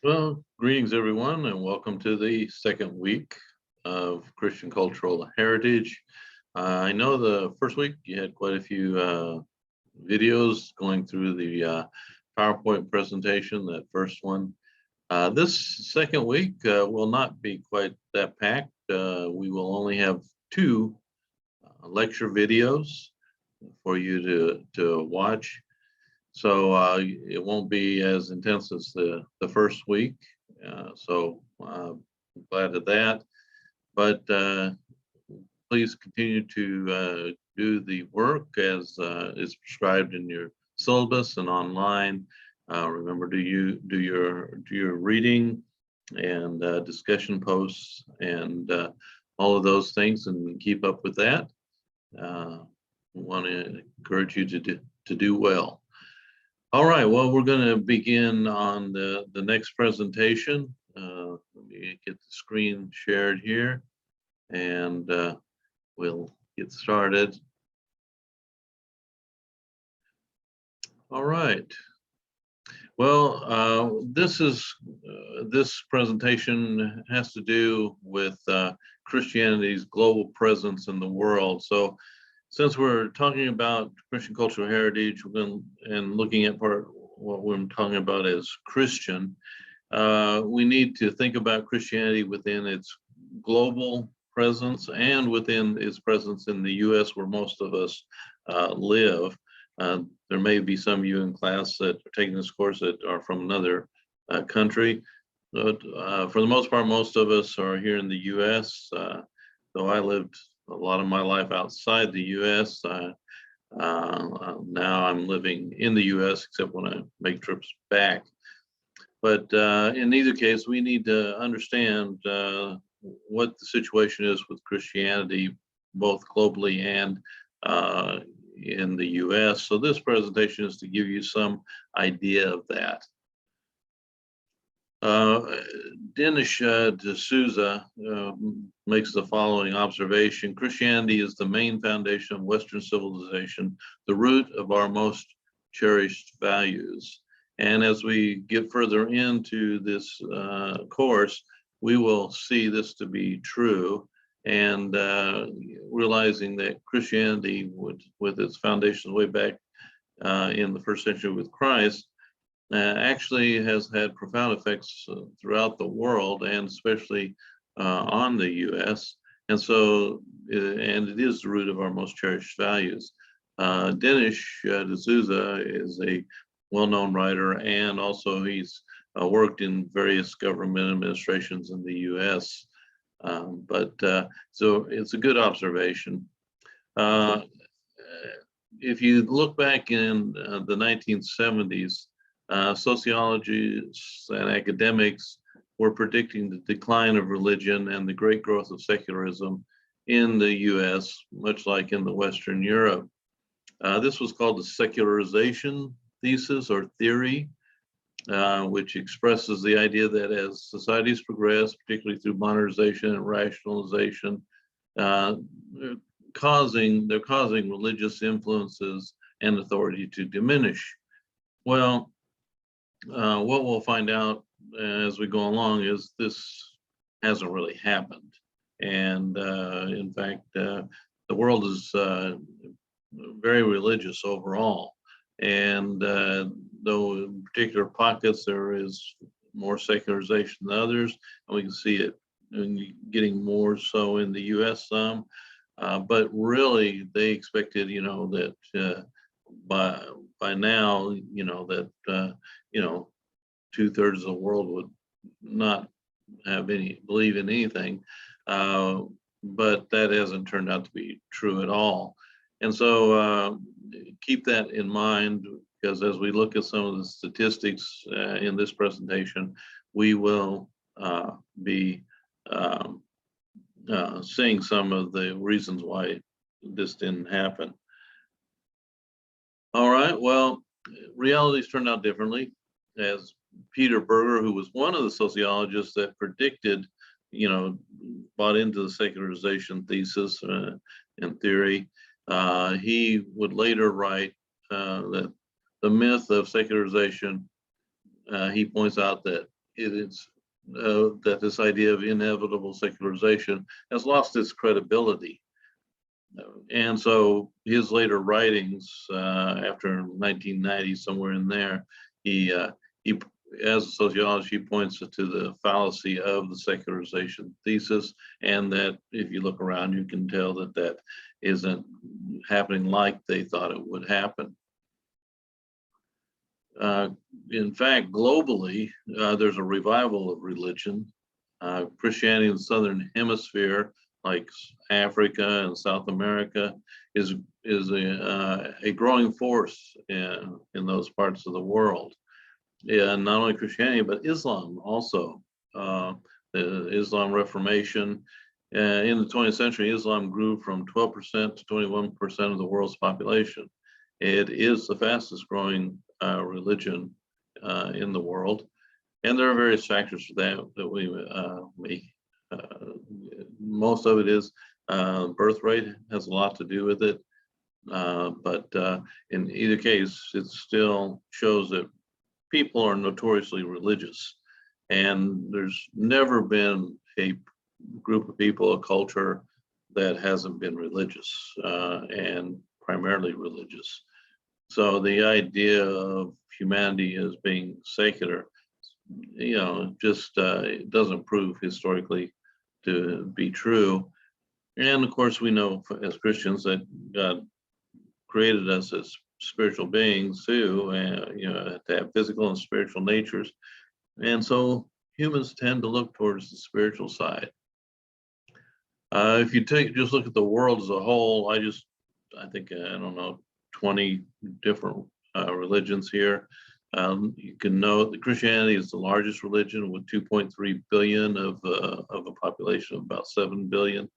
Well, greetings everyone, and welcome to the second week of Christian Cultural Heritage. I know the first week you had quite a few videos going through the PowerPoint presentation, that first one. This second week will not be quite that packed. We will only have two lecture videos for you to watch. So it won't be as intense as the first week. So I'm glad of that. But please continue to do the work as is prescribed in your syllabus and online. Remember to do your reading and discussion posts and all of those things, and keep up with that. We want to encourage you to do well. All right, well, we're going to begin on the next presentation. Let me get the screen shared here, and we'll get started. All right. Well, this presentation has to do with Christianity's global presence in the world. So, since we're talking about Christian cultural heritage and looking at what we're talking about as Christian, we need to think about Christianity within its global presence and within its presence in the U.S., where most of us live. There may be some of you in class that are taking this course that are from another country, but for the most part, most of us are here in the U.S., though I lived a lot of my life outside the U.S. Now I'm living in the U.S., except when I make trips back. But in either case, we need to understand what the situation is with Christianity, both globally and in the U.S. So this presentation is to give you some idea of that. Dinesh D'Souza makes the following observation: Christianity is the main foundation of Western civilization, the root of our most cherished values. And as we get further into this course, we will see this to be true, and realizing that Christianity, with its foundations way back in the first century with Christ, actually has had profound effects throughout the world, and especially on the U.S. And so, and it is the root of our most cherished values. Dinesh D'Souza is a well-known writer, and also he's worked in various government administrations in the U.S. So it's a good observation. If you look back in the 1970s, sociologists and academics were predicting the decline of religion and the great growth of secularism in the US, much like in the Western Europe. This was called the secularization thesis or theory, which expresses the idea that as societies progress, particularly through modernization and rationalization, they're causing religious influences and authority to diminish. Well, what we'll find out as we go along is this hasn't really happened. And in fact, the world is very religious overall. And though in particular pockets there is more secularization than others, and we can see it getting more so in the US some, but really they expected, that by now, that 2/3 of the world would not believe in anything, but that hasn't turned out to be true at all. And so keep that in mind, because as we look at some of the statistics in this presentation, we will be seeing some of the reasons why this didn't happen. All right, well, realities turned out differently. As Peter Berger, who was one of the sociologists that predicted, bought into the secularization thesis and theory, he would later write that the myth of secularization, he points out that it is that this idea of inevitable secularization has lost its credibility. And so his later writings, after 1990, somewhere in there, he as a sociologist, he points to the fallacy of the secularization thesis, and that if you look around, you can tell that that isn't happening like they thought it would happen. In fact, globally, there's a revival of religion. Christianity in the Southern Hemisphere, like Africa and South America, is a growing force in those parts of the world. Yeah, not only Christianity, but Islam also. The Islam Reformation. In the 20th century, Islam grew from 12% to 21% of the world's population. It is the fastest growing religion in the world. And there are various factors for that we most of it is birth rate has a lot to do with it. But in either case, it still shows that people are notoriously religious. And there's never been a group of people, a culture that hasn't been religious and primarily religious. So the idea of humanity as being secular, just it doesn't prove historically to be true. And of course, we know as Christians that God created us as spiritual beings too, and to have physical and spiritual natures. And so humans tend to look towards the spiritual side. If you just look at the world as a whole, I think, I don't know, 20 different religions here. You can note that Christianity is the largest religion with 2.3 billion of a population of about 7 billion.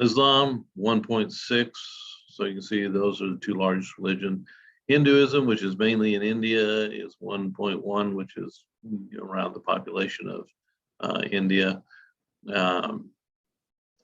Islam, 1.6. So you can see those are the two largest religions. Hinduism, which is mainly in India, is 1.1, which is around the population of India.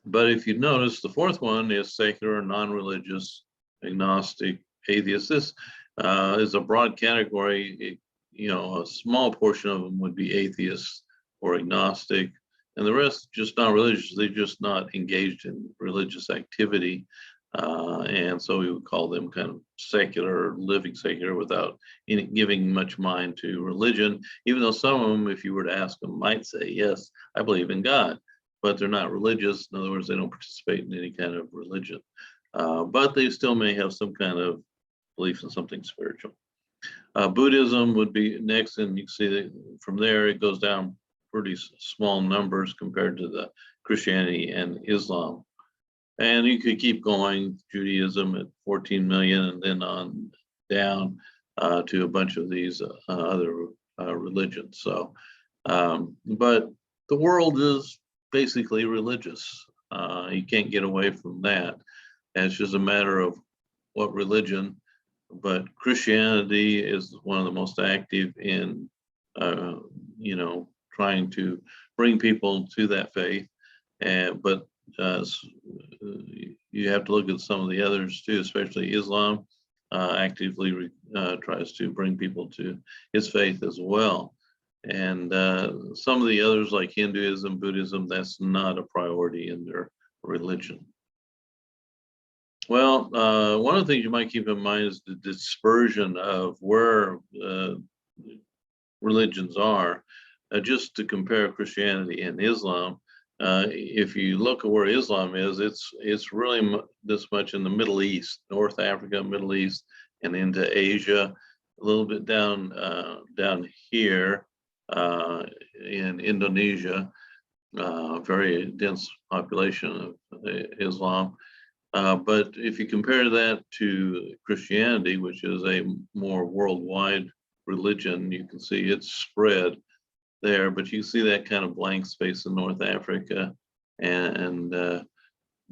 But if you notice, the fourth one is secular, non-religious, agnostic, atheist. This is a broad category. A small portion of them would be atheists or agnostic, and the rest just not religious. They're just not engaged in religious activity. And so we would call them kind of secular, living secular without giving much mind to religion, even though some of them, if you were to ask them, might say, yes, I believe in God, but they're not religious. In other words, they don't participate in any kind of religion, but they still may have some kind of belief in something spiritual. Buddhism would be next, and you can see that from there it goes down pretty small numbers compared to the Christianity and Islam. And you could keep going, Judaism at 14 million, and then on down to a bunch of these other religions. So, but the world is basically religious. You can't get away from that. And it's just a matter of what religion. But Christianity is one of the most active in, trying to bring people to that faith. But you have to look at some of the others too, especially Islam actively tries to bring people to his faith as well. And some of the others like Hinduism, Buddhism, that's not a priority in their religion. Well, one of the things you might keep in mind is the dispersion of where religions are. Just to compare Christianity and Islam, if you look at where Islam is, it's really this much in the Middle East, North Africa, Middle East, and into Asia, a little bit down here in Indonesia, very dense population of Islam. But if you compare that to Christianity, which is a more worldwide religion, you can see it's spread there, but you see that kind of blank space in North Africa and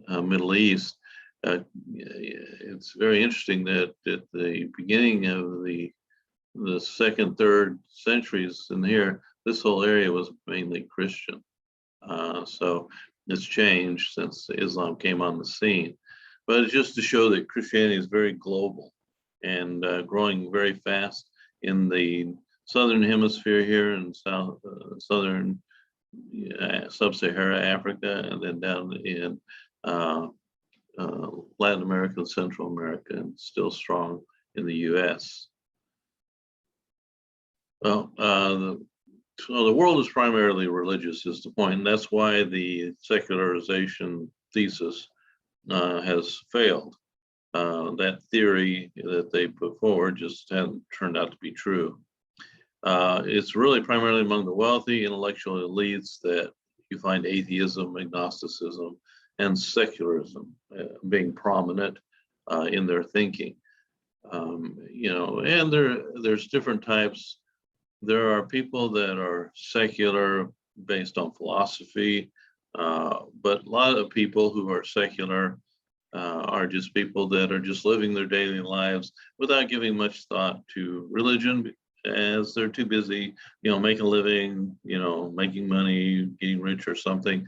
Middle East. It's very interesting that at the beginning of the second, third centuries in here, this whole area was mainly Christian. So it's changed since Islam came on the scene. But it's just to show that Christianity is very global and growing very fast in the southern hemisphere here in southern sub-Saharan Africa, and then down in uh, Latin America and Central America, and still strong in the U.S. Well, so the world is primarily religious is the point, and that's why the secularization thesis has failed. That theory that they put forward just hasn't turned out to be true. It's really primarily among the wealthy intellectual elites that you find atheism, agnosticism, and secularism being prominent in their thinking. And there's different types. There are people that are secular based on philosophy, but a lot of people who are secular are just people that are just living their daily lives without giving much thought to religion, as they're too busy, making a living, making money, getting rich or something.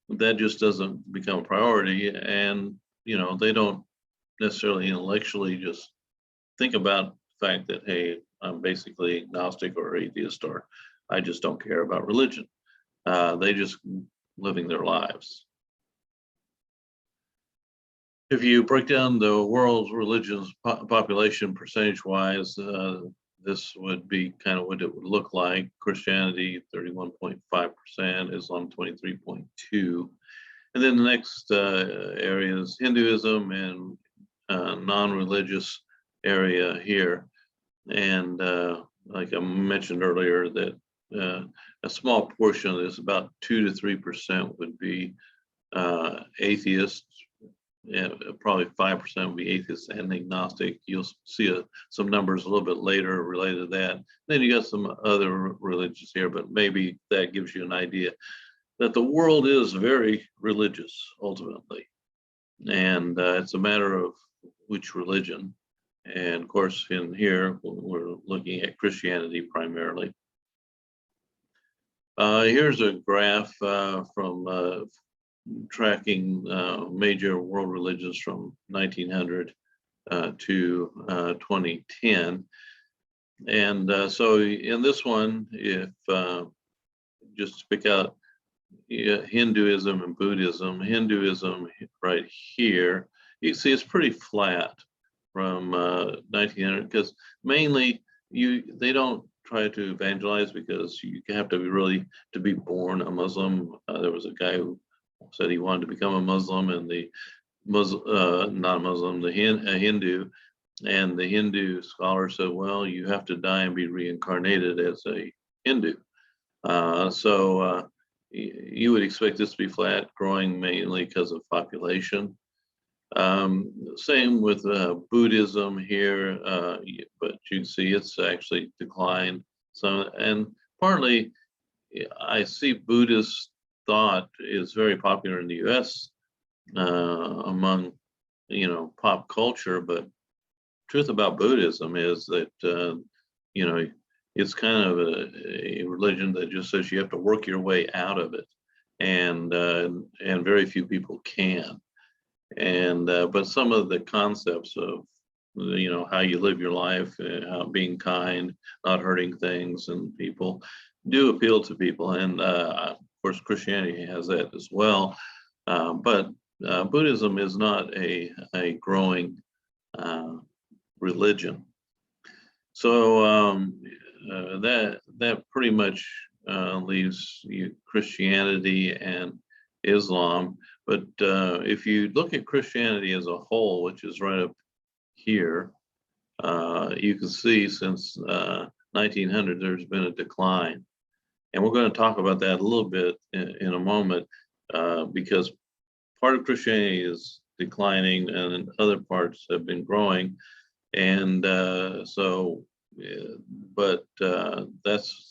That just doesn't become a priority, and they don't necessarily intellectually just think about the fact that, hey, I'm basically agnostic or atheist, or I just don't care about religion. They just living their lives. If you break down the world's religions population percentage-wise, this would be kind of what it would look like. Christianity, 31.5%, Islam, 23.2%. And then the next area is Hinduism and non-religious area here. And like I mentioned earlier, that a small portion of this, about 2 to 3%, would be atheists. And probably 5% would be atheist and agnostic. You'll see some numbers a little bit later related to that. Then you got some other religions here, but maybe that gives you an idea that the world is very religious ultimately. And it's a matter of which religion. And of course, in here, we're looking at Christianity primarily. Here's a graph from tracking major world religions from 1900 to 2010. And so in this one, if just to pick out Hinduism and Buddhism, Hinduism right here, you can see it's pretty flat from 1900, because mainly they don't try to evangelize, because you have to be really to be born a Muslim. There was a guy who said he wanted to become a Muslim, and the not a Muslim, a Hindu, and the Hindu scholar said, well, you have to die and be reincarnated as a Hindu. So you would expect this to be flat, growing mainly because of population. Same with Buddhism here, but you can see it's actually declined some, and partly I see Buddhist thought is very popular in the U.S. Among pop culture, but truth about Buddhism is that it's kind of a religion that just says you have to work your way out of it, and very few people can. And but some of the concepts of how you live your life, being kind, not hurting things and people, do appeal to people, and of course Christianity has that as well. But Buddhism is not a growing religion. So that pretty much leaves Christianity and Islam. But if you look at Christianity as a whole, which is right up here, you can see since 1900 there's been a decline. And we're going to talk about that a little bit in a moment, because part of Christianity is declining and other parts have been growing. And that's the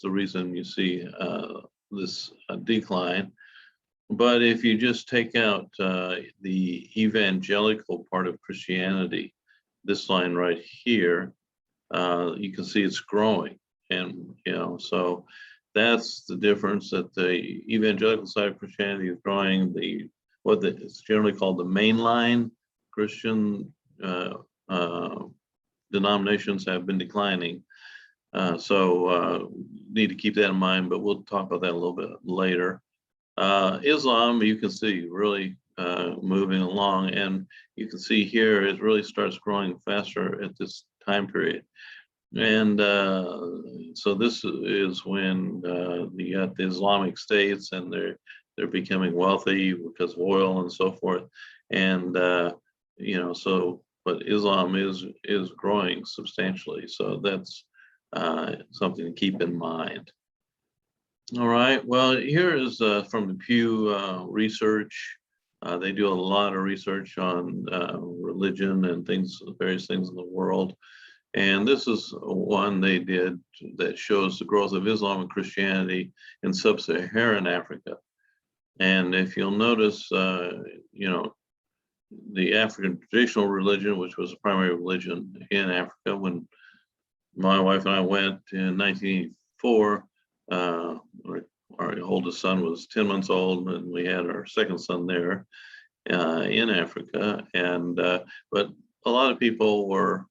reason you see this decline. But if you just take out the evangelical part of Christianity, this line right here, you can see it's growing. And, so that's the difference, that the evangelical side of Christianity is growing. It's generally called the mainline Christian denominations have been declining. So need to keep that in mind, but we'll talk about that a little bit later. Islam, you can see really moving along, and you can see here it really starts growing faster at this time period. And so this is when you got the Islamic states, and they're becoming wealthy because of oil and so forth. And but Islam is growing substantially. So that's something to keep in mind. All right. Well, here is from the Pew Research. They do a lot of research on religion and various things in the world. And this is one they did that shows the growth of Islam and Christianity in sub-Saharan Africa. And if you'll notice, the African traditional religion, which was the primary religion in Africa, when my wife and I went in 1984, our oldest son was 10 months old, and we had our second son there in Africa. And but a lot of people were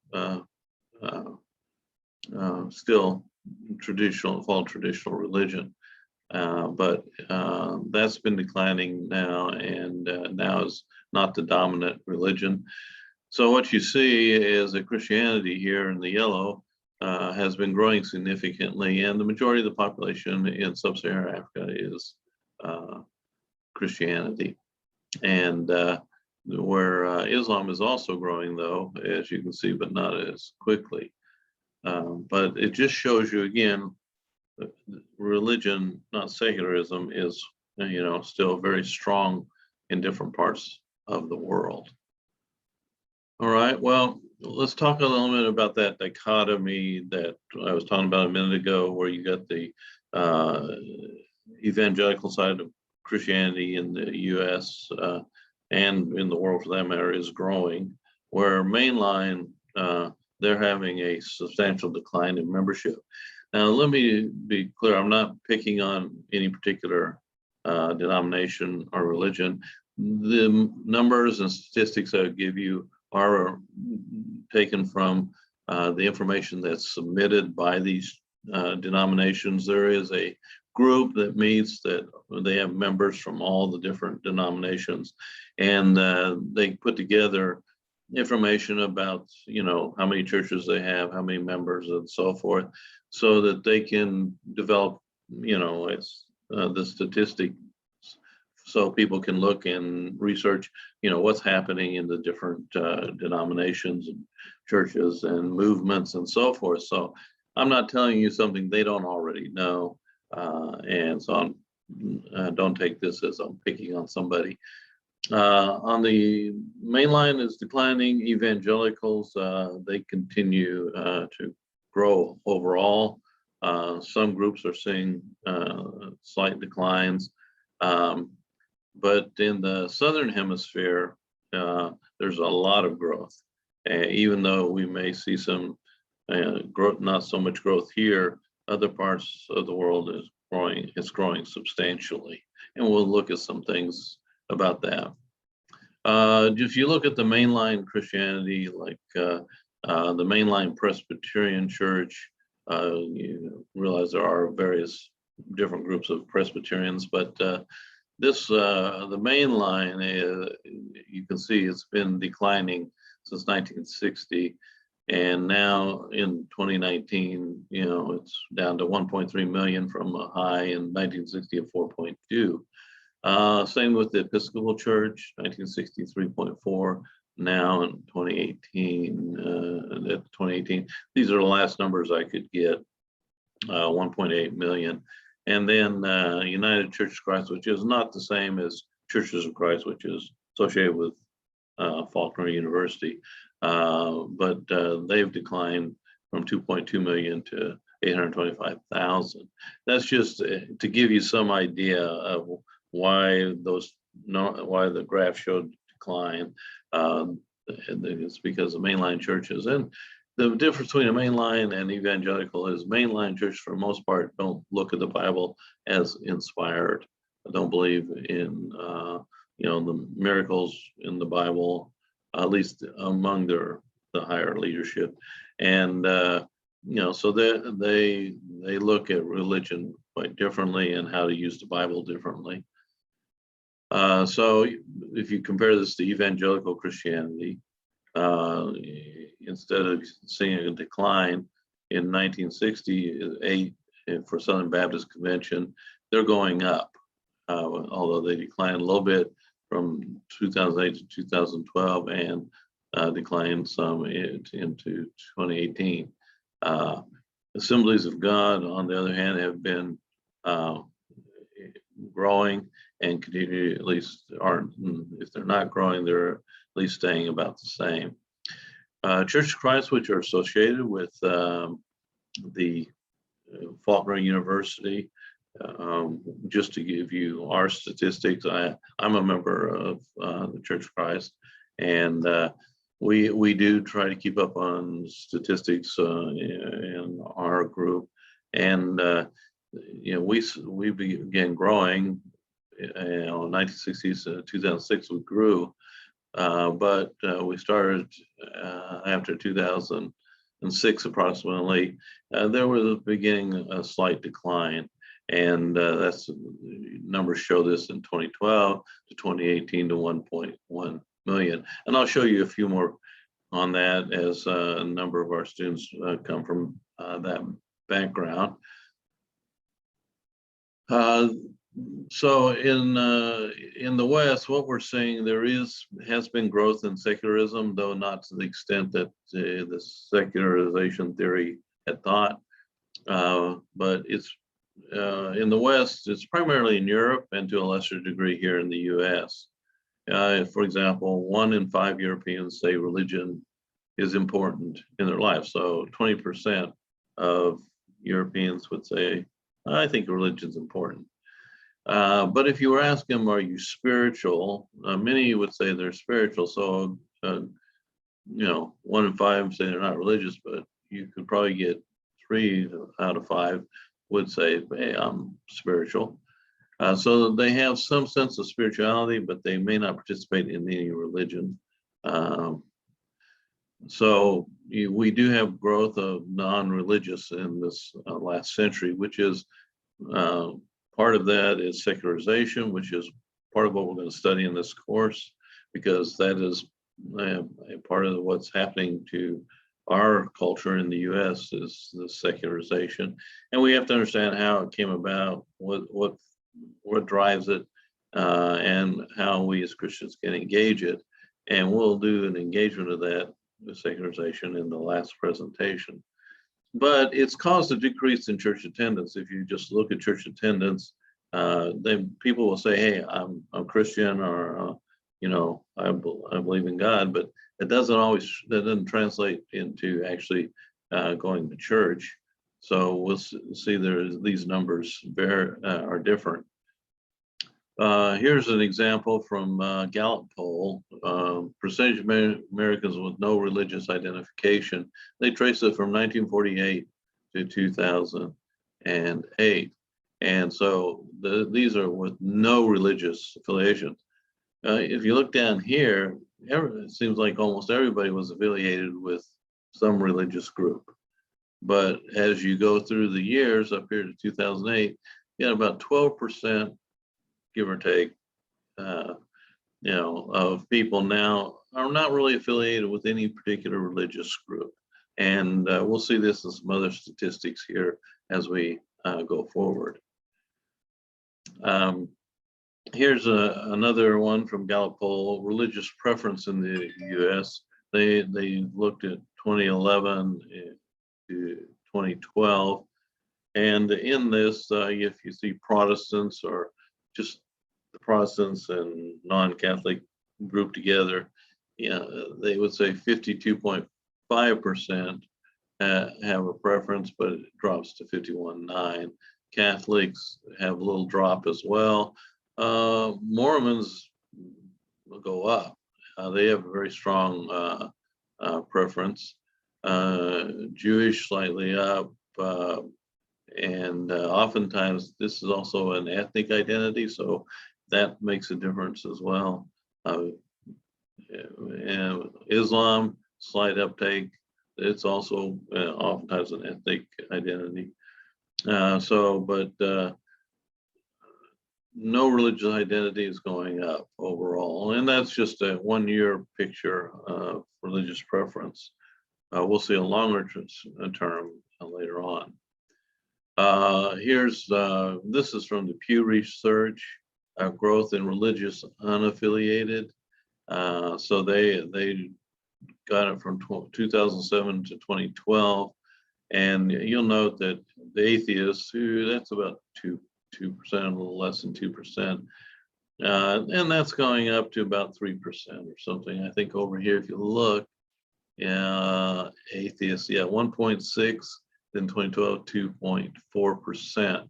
still follow traditional religion, but that's been declining now, and now is not the dominant religion. So what you see is that Christianity here in the yellow has been growing significantly, and the majority of the population in sub-Saharan Africa is Christianity. And where Islam is also growing, though, as you can see, but not as quickly. But it just shows you again, religion, not secularism, is still very strong in different parts of the world. All right, well, let's talk a little bit about that dichotomy that I was talking about a minute ago, where you got the evangelical side of Christianity in the U.S. And in the world, for that matter, is growing, where mainline, they're having a substantial decline in membership. Now, let me be clear, I'm not picking on any particular denomination or religion. The numbers and statistics I give you are taken from the information that's submitted by these denominations. There is a group that meets that they have members from all the different denominations, and they put together information about how many churches they have, how many members, and so forth, so that they can develop the statistics, so people can look and research what's happening in the different denominations and churches and movements and so forth. So I'm not telling you something they don't already know, and so don't take this as I'm picking on somebody. On the main line is declining. Evangelicals, they continue to grow overall. Some groups are seeing slight declines, but in the Southern Hemisphere, there's a lot of growth. Even though we may see some growth, not so much growth here, other parts of the world is growing. It's growing substantially, and we'll look at some things about that. If you look at the mainline Christianity, like the mainline Presbyterian Church, you realize there are various different groups of Presbyterians, but the mainline, you can see it's been declining since 1960, and now in 2019, it's down to 1.3 million from a high in 1960 of 4.2. Same with the Episcopal Church, 1963.4, now in 2018. These are the last numbers I could get, 1.8 million. And then United Church of Christ, which is not the same as Churches of Christ, which is associated with Faulkner University, but they've declined from 2.2 million to 825,000. That's just to give you some idea of why the graph showed decline. And it's because of mainline churches. And the difference between a mainline and evangelical is mainline churches, for the most part, don't look at the Bible as inspired. I don't believe in the miracles in the Bible, at least among the higher leadership. And so they look at religion quite differently and how to use the Bible differently. So if you compare this to evangelical Christianity, instead of seeing a decline in 1968 for Southern Baptist Convention, they're going up, although they declined a little bit from 2008 to 2012 and declined some into 2018. Assemblies of God, on the other hand, have been growing and continue, at least aren't, if they're not growing, they're at least staying about the same. Church of Christ, which are associated with the Faulkner University, just to give you our statistics, I'm a member of the Church of Christ, and we do try to keep up on statistics in our group, and we began growing. In 1960s to 2006, we grew, but we started after 2006 approximately. There was beginning a slight decline, and that's numbers show this in 2012 to 2018 to 1.1 million. And I'll show you a few more on that as a number of our students come from that background. So in the West, what we're seeing, has been growth in secularism, though not to the extent that the secularization theory had thought. But it's in the West, it's primarily in Europe and to a lesser degree here in the U.S. For example, 1 in 5 Europeans say religion is important in their life. So 20% of Europeans would say, I think religion's important. But if you were asking them, are you spiritual? Many would say they're spiritual. So, 1 in 5 say they're not religious, but you could probably get 3 out of 5 would say, hey, I'm spiritual. So they have some sense of spirituality, but they may not participate in any religion. So we do have growth of non-religious in this last century, which is part of that is secularization, which is part of what we're going to study in this course, because that is a part of what's happening to our culture in the U.S. is the secularization, and we have to understand how it came about, what drives it, and how we as Christians can engage it. And we'll do an engagement of that, the secularization, in the last presentation. But it's caused a decrease in church attendance. If you just look at church attendance, then people will say, hey, I'm Christian, or I believe in God, but that doesn't translate into actually going to church. So we'll see these numbers are different. Here's an example from Gallup poll, percentage of Americans with no religious identification. They trace it from 1948 to 2008. And so these are with no religious affiliation. If you look down here, it seems like almost everybody was affiliated with some religious group. But as you go through the years up here to 2008, you got about 12%, give or take, of people now are not really affiliated with any particular religious group. And we'll see this in some other statistics here as we go forward. Here's another one from Gallup poll, religious preference in the U.S. They looked at 2011 to 2012. And in this, if you see Protestants or just the Protestants and non-Catholic grouped together, they would say 52.5% have a preference, but it drops to 51.9%. Catholics have a little drop as well. Mormons will go up. They have a very strong preference. Jewish slightly up. And oftentimes this is also an ethnic identity, so that makes a difference as well. And Islam, slight uptake, it's also oftentimes an ethnic identity. But no religious identity is going up overall, and that's just a one-year picture of religious preference. We'll see a longer term later on. This is from the Pew Research, growth in religious unaffiliated. So they got it from 2007 to 2012, and you'll note that the atheists, that's about 2%, a little less than 2%, and that's going up to about 3% or something. I think over here, if you look, atheists, 1.6, then 2012, 2.4%.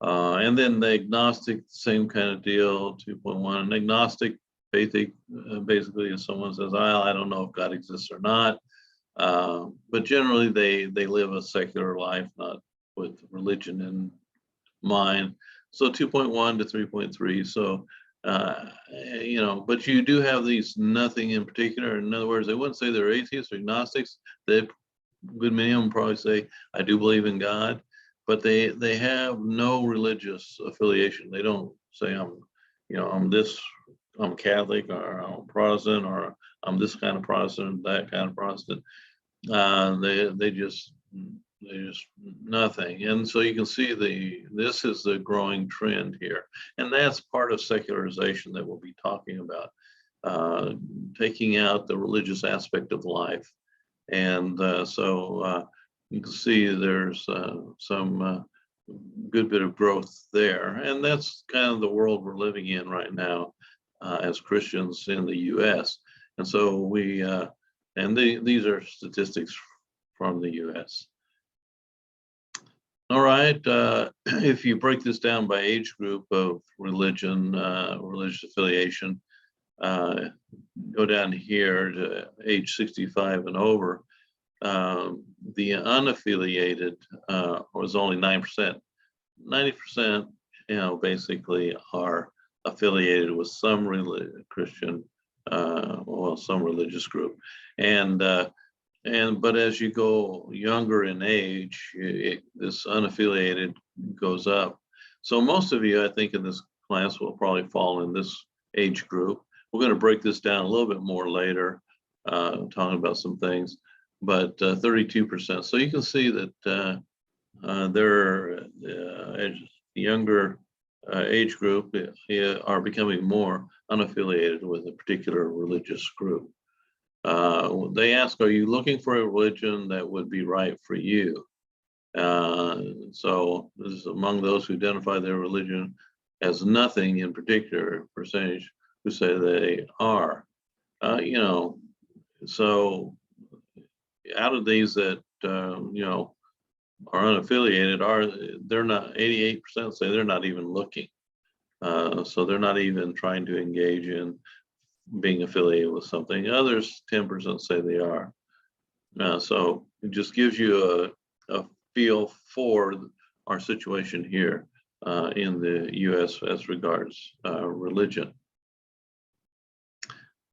And then the agnostic, same kind of deal, 2.1. An agnostic basically is someone says, I don't know if God exists or not. But generally they live a secular life, not with religion in mind. So 2.1 to 3.3. So, but you do have these nothing in particular. In other words, they wouldn't say they're atheists or agnostics. They, good many of them probably say, I do believe in God, but they have no religious affiliation. They don't say I'm Catholic, or I'm Protestant, or I'm this kind of Protestant, that kind of Protestant. They just nothing. And so you can see this is the growing trend here, and that's part of secularization that we'll be talking about, taking out the religious aspect of life. And so you can see there's some good bit of growth there, and that's kind of the world we're living in right now as Christians in the U.S. And so these are statistics from the U.S. All right, if you break this down by age group of religion, religious affiliation, go down here to age 65 and over, the unaffiliated was only 9%. 90%, basically are affiliated with some Christian, some religious group, but as you go younger in age, this unaffiliated goes up. So most of you, I think, in this class will probably fall in this age group. We're going to break this down a little bit more later, talking about some things, but 32%. So you can see that their younger age group are becoming more unaffiliated with a particular religious group. They ask, are you looking for a religion that would be right for you? So this is among those who identify their religion as nothing in particular percentage who say they are. So out of these that are unaffiliated, they're not, 88% say they're not even looking. So they're not even trying to engage in being affiliated with something. Others, 10% say they are. So it just gives you a feel for our situation here in the US as regards religion.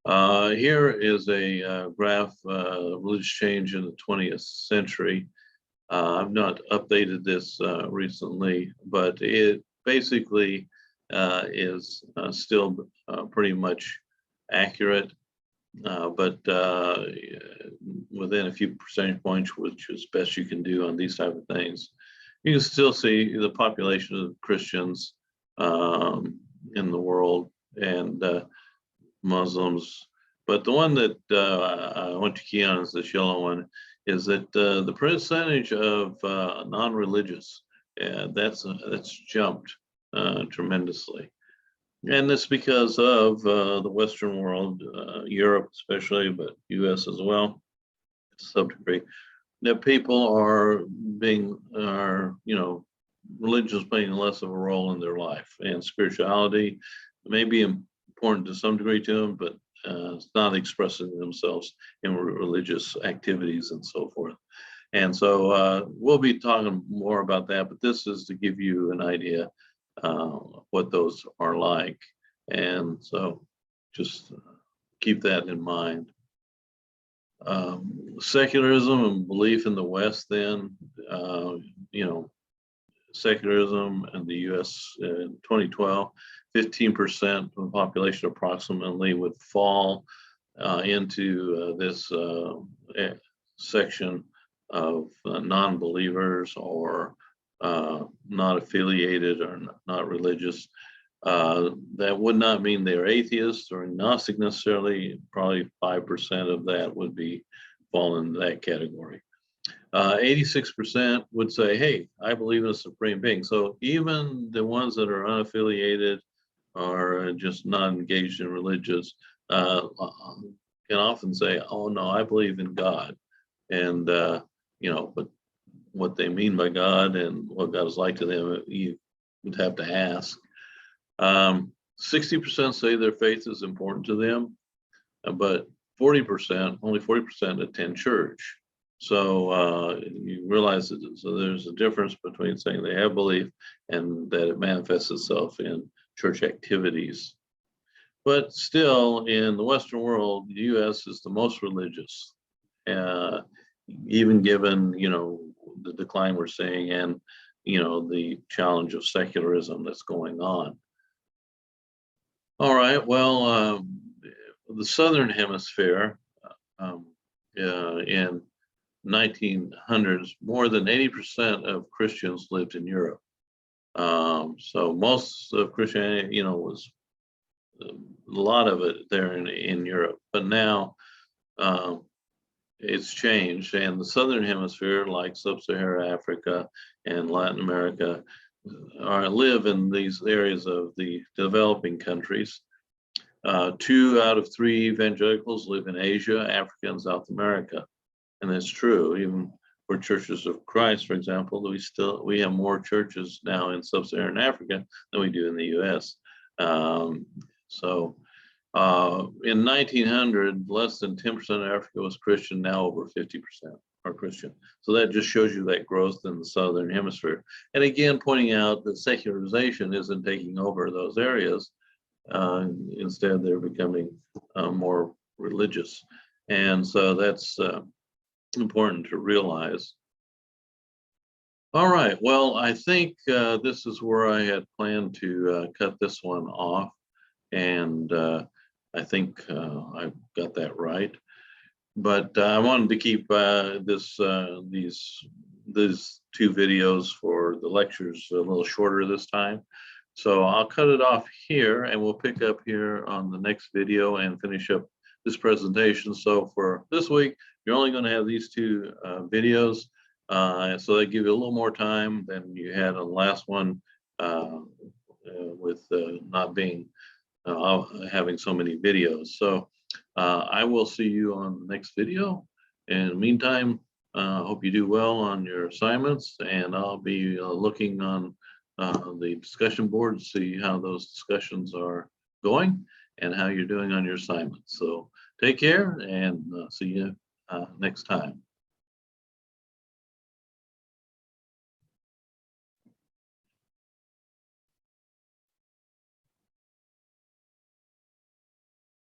Here is a graph, religious change in the 20th century. I've not updated this recently, but it basically is still pretty much accurate, but within a few percentage points, which is best you can do on these type of things. You can still see the population of Christians in the world and Muslims. But the one that I want to key on is this yellow one, is that the percentage of non-religious, that's jumped tremendously. And it's because of the Western world, Europe especially, but US as well, to some degree, that people are religion is playing less of a role in their life, and spirituality may be important to some degree to them, but it's not expressing themselves in religious activities and so forth. And so we'll be talking more about that, but this is to give you an idea what those are like. And so just keep that in mind. Secularism and belief in the West then, you know, secularism in the US in 2012, 15% of the population approximately would fall into this section of non-believers or not affiliated or not religious. That would not mean they're atheists or agnostic necessarily. Probably 5% of that would be fall in that category. 86% would say, hey, I believe in a supreme being. So even the ones that are unaffiliated or just not engaged in religious can often say, oh no, I believe in God. And, you know, but what they mean by God and what God is like to them, you would have to ask. 60% say their faith is important to them, but 40%, only 40% attend church. So you realize that so there's a difference between saying they have belief and that it manifests itself in church activities. But still, in the Western world, the U.S. is the most religious, even given, you know, the decline we're seeing and, you know, the challenge of secularism that's going on. All right, well, the Southern Hemisphere in 1900s, more than 80% of Christians lived in Europe. So most of Christianity, you know, was a lot of it there in Europe. But now it's changed, and the Southern Hemisphere, like Sub-Saharan Africa and Latin America, live in these areas of the developing countries. 2 out of 3 evangelicals live in Asia, Africa, and South America. And that's true, even for Churches of Christ, for example, we have more churches now in Sub-Saharan Africa than we do in the US. In 1900, less than 10% of Africa was Christian, now over 50% are Christian. So that just shows you that growth in the Southern Hemisphere. And again, pointing out that secularization isn't taking over those areas. Instead, they're becoming more religious. And so that's important to realize. All right, well, I think this is where I had planned to cut this one off. And I think I got that right. But I wanted to keep these 2 videos for the lectures a little shorter this time. So I'll cut it off here and we'll pick up here on the next video and finish up this presentation. So for this week, you're only going to have these 2 videos. So they give you a little more time than you had on the last one with not being having so many videos. So I will see you on the next video. In the meantime, hope you do well on your assignments, and I'll be looking on the discussion board to see how those discussions are going and how you're doing on your assignments. So take care and see you next time.